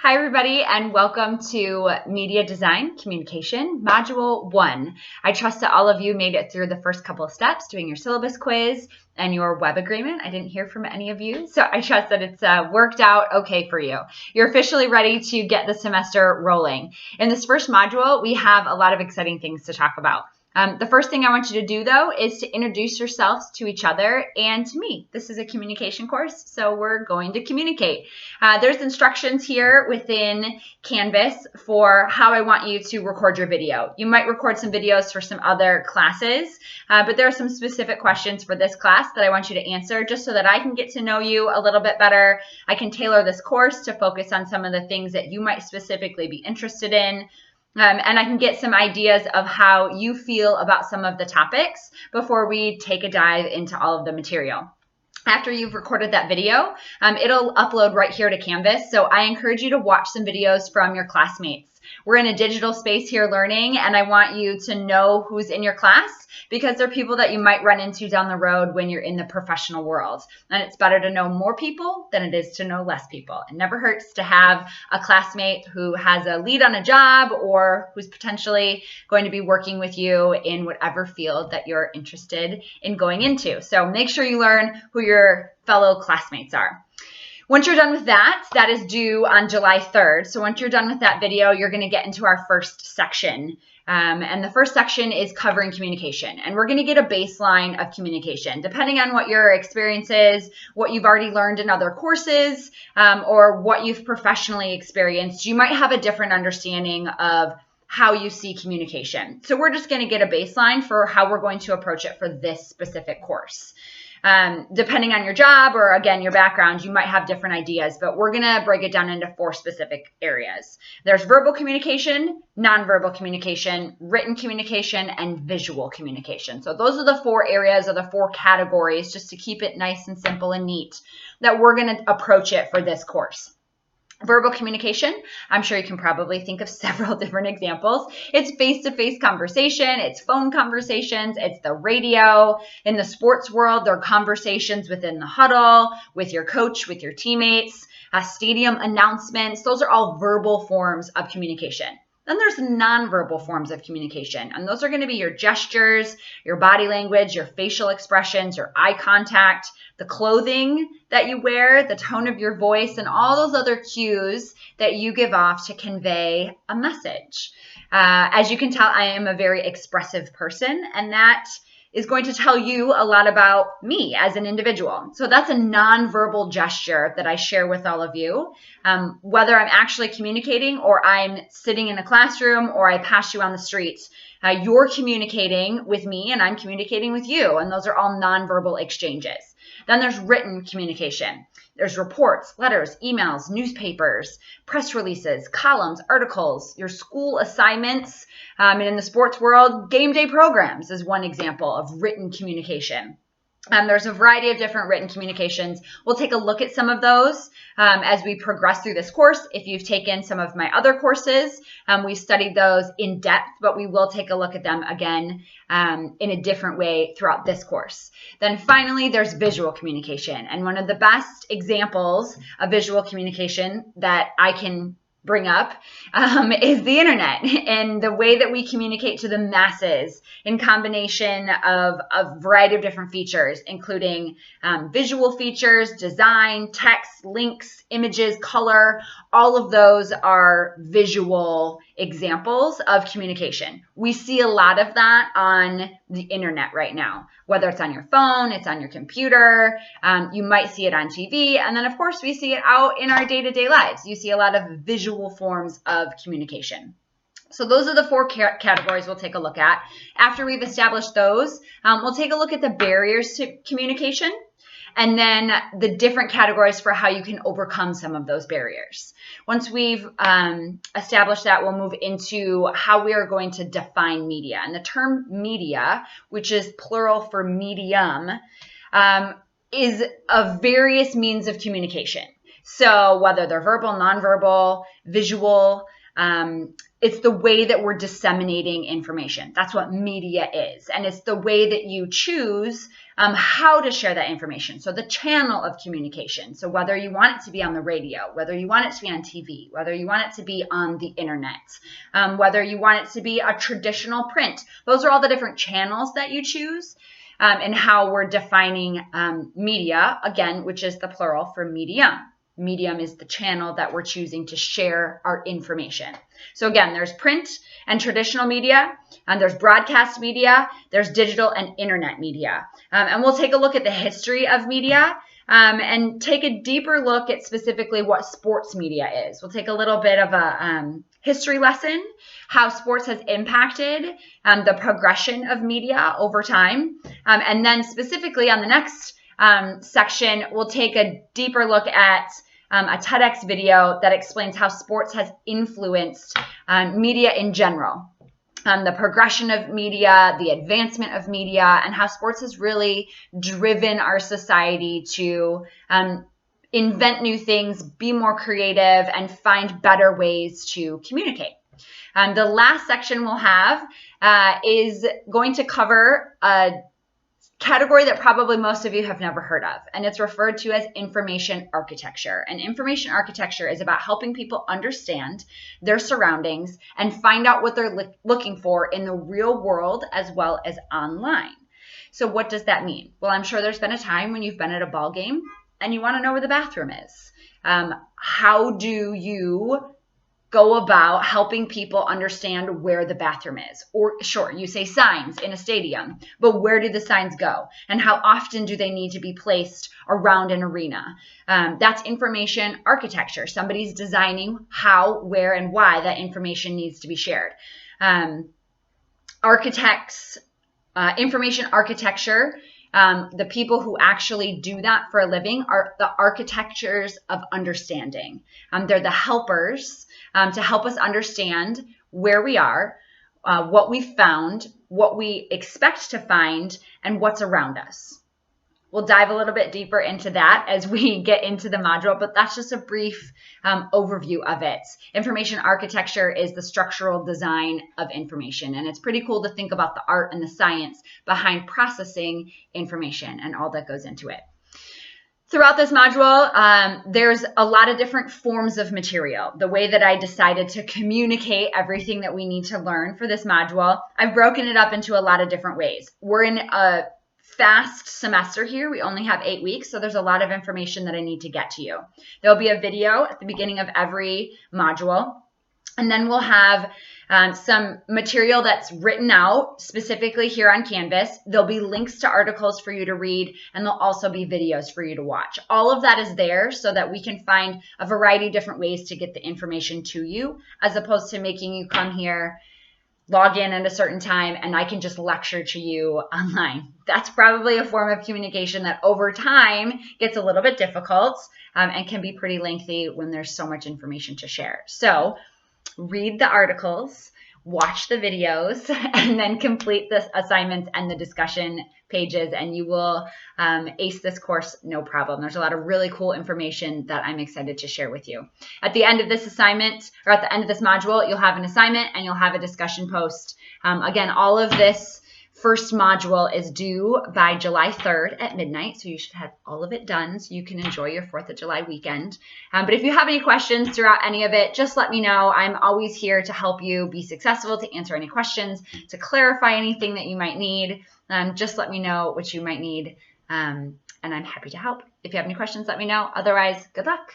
Hi, everybody, and welcome to Media Design Communication, Module 1. I trust that all of you made it through the first couple of steps, doing your syllabus quiz and your web agreement. I didn't hear from any of you, so I trust that it's worked out okay for you. You're officially ready to get the semester rolling. In this first module, we have a lot of exciting things to talk about. The first thing I want you to do, though, is to introduce yourselves to each other and to me. This is a communication course, so we're going to communicate. There's instructions here within Canvas for how I want you to record your video. You might record some videos for some other classes, but there are some specific questions for this class that I want you to answer just so that I can get to know you a little bit better. I can tailor this course to focus on some of the things that you might specifically be interested in. And I can get some ideas of how you feel about some of the topics before we take a dive into all of the material. After you've recorded that video, it'll upload right here to Canvas. So I encourage you to watch some videos from your classmates. We're in a digital space here learning, and I want you to know who's in your class because they're people that you might run into down the road when you're in the professional world. And it's better to know more people than it is to know less people. It never hurts to have a classmate who has a lead on a job or who's potentially going to be working with you in whatever field that you're interested in going into. So make sure you learn who your fellow classmates are. Once you're done with that, that is due on July 3rd. So once you're done with that video, you're going to get into our first section. And the first section is covering communication. And we're going to get a baseline of communication. Depending on what your experience is, what you've already learned in other courses, or what you've professionally experienced, you might have a different understanding of how you see communication. So we're just going to get a baseline for how we're going to approach it for this specific course. Depending on your job or, again, your background, you might have different ideas, but we're going to break it down into 4 specific areas. There's verbal communication, nonverbal communication, written communication, and visual communication. So those are the 4 areas or the 4 categories, just to keep it nice and simple and neat, that we're going to approach it for this course. Verbal communication, I'm sure you can probably think of several different examples. It's face-to-face conversation, it's phone conversations, it's the radio. In the sports world, there are conversations within the huddle, with your coach, with your teammates, stadium announcements. Those are all verbal forms of communication. Then there's nonverbal forms of communication, and those are going to be your gestures, your body language, your facial expressions, your eye contact, the clothing that you wear, the tone of your voice, and all those other cues that you give off to convey a message. As you can tell, I am a very expressive person, and that is going to tell you a lot about me as an individual. So that's a nonverbal gesture that I share with all of you. Whether I'm actually communicating or I'm sitting in a classroom or I pass you on the street, you're communicating with me and I'm communicating with you. And those are all nonverbal exchanges. Then there's written communication. There's reports, letters, emails, newspapers, press releases, columns, articles, your school assignments, and in the sports world, game day programs is one example of written communication. There's a variety of different written communications. We'll take a look at some of those as we progress through this course. If you've taken some of my other courses, we've studied those in depth, but we will take a look at them again in a different way throughout this course. Then finally, there's visual communication. And one of the best examples of visual communication that I can bring up is the internet and the way that we communicate to the masses in combination of a variety of different features, including visual features, design, text, links, images, color. All of those are visual examples of communication. We see a lot of that on the internet right now, whether it's on your phone, it's on your computer, you might see it on TV, and then of course we see it out in our day-to-day lives. You see a lot of visual forms of communication. So those are the 4 categories we'll take a look at. After we've established those, we'll take a look at the barriers to communication, and then the different categories for how you can overcome some of those barriers. Once we've established that, we'll move into how we are going to define media. And the term media, which is plural for medium, is of various means of communication. So whether they're verbal, nonverbal, visual, it's the way that we're disseminating information. That's what media is. And it's the way that you choose how to share that information. So the channel of communication. So whether you want it to be on the radio, whether you want it to be on TV, whether you want it to be on the internet, whether you want it to be a traditional print. Those are all the different channels that you choose. And how we're defining media, again, which is the plural for medium. Medium is the channel that we're choosing to share our information. So again, there's print and traditional media, and there's broadcast media, there's digital and internet media. And we'll take a look at the history of media and take a deeper look at specifically what sports media is. We'll take a little bit of a history lesson, how sports has impacted the progression of media over time. And then specifically on the next section, we'll take a deeper look at a TEDx video that explains how sports has influenced media in general. The progression of media, the advancement of media, and how sports has really driven our society to invent new things, be more creative, and find better ways to communicate. The last section we'll have is going to cover a category that probably most of you have never heard of, and it's referred to as information architecture. And information architecture is about helping people understand their surroundings and find out what they're looking for in the real world as well as online. So what does that mean? Well, I'm sure there's been a time when you've been at a ball game and you want to know where the bathroom is. How do you go about helping people understand where the bathroom is? Or sure, you say signs in a stadium, but where do the signs go? And how often do they need to be placed around an arena? That's information architecture. Somebody's designing how, where, and why that information needs to be shared. Architects, information architecture, the people who actually do that for a living are the architectures of understanding. They're the helpers to help us understand where we are, what we found, what we expect to find, and what's around us. We'll dive a little bit deeper into that as we get into the module, but that's just a brief overview of it. Information architecture is the structural design of information, and it's pretty cool to think about the art and the science behind processing information and all that goes into it. Throughout this module, there's a lot of different forms of material. The way that I decided to communicate everything that we need to learn for this module, I've broken it up into a lot of different ways. We're in a fast semester here. We only have 8 weeks, so there's a lot of information that I need to get to you. There'll be a video at the beginning of every module, and then we'll have some material that's written out specifically here on Canvas. There'll be links to articles for you to read, and there'll also be videos for you to watch. All of that is there so that we can find a variety of different ways to get the information to you, as opposed to making you come here, log in at a certain time, and I can just lecture to you online. That's probably a form of communication that over time gets a little bit difficult and can be pretty lengthy when there's so much information to share. So read the articles, watch the videos, and then complete the assignments and the discussion pages, and you will ace this course no problem. There's a lot of really cool information that I'm excited to share with you. At the end of this assignment, or at the end of this module, you'll have an assignment and you'll have a discussion post. Again, all of this first module is due by July 3rd at midnight, so you should have all of it done so you can enjoy your 4th of July weekend. But if you have any questions throughout any of it, just let me know. I'm always here to help you be successful, to answer any questions, to clarify anything that you might need. Just let me know what you might need, and I'm happy to help. If you have any questions, let me know. Otherwise, good luck.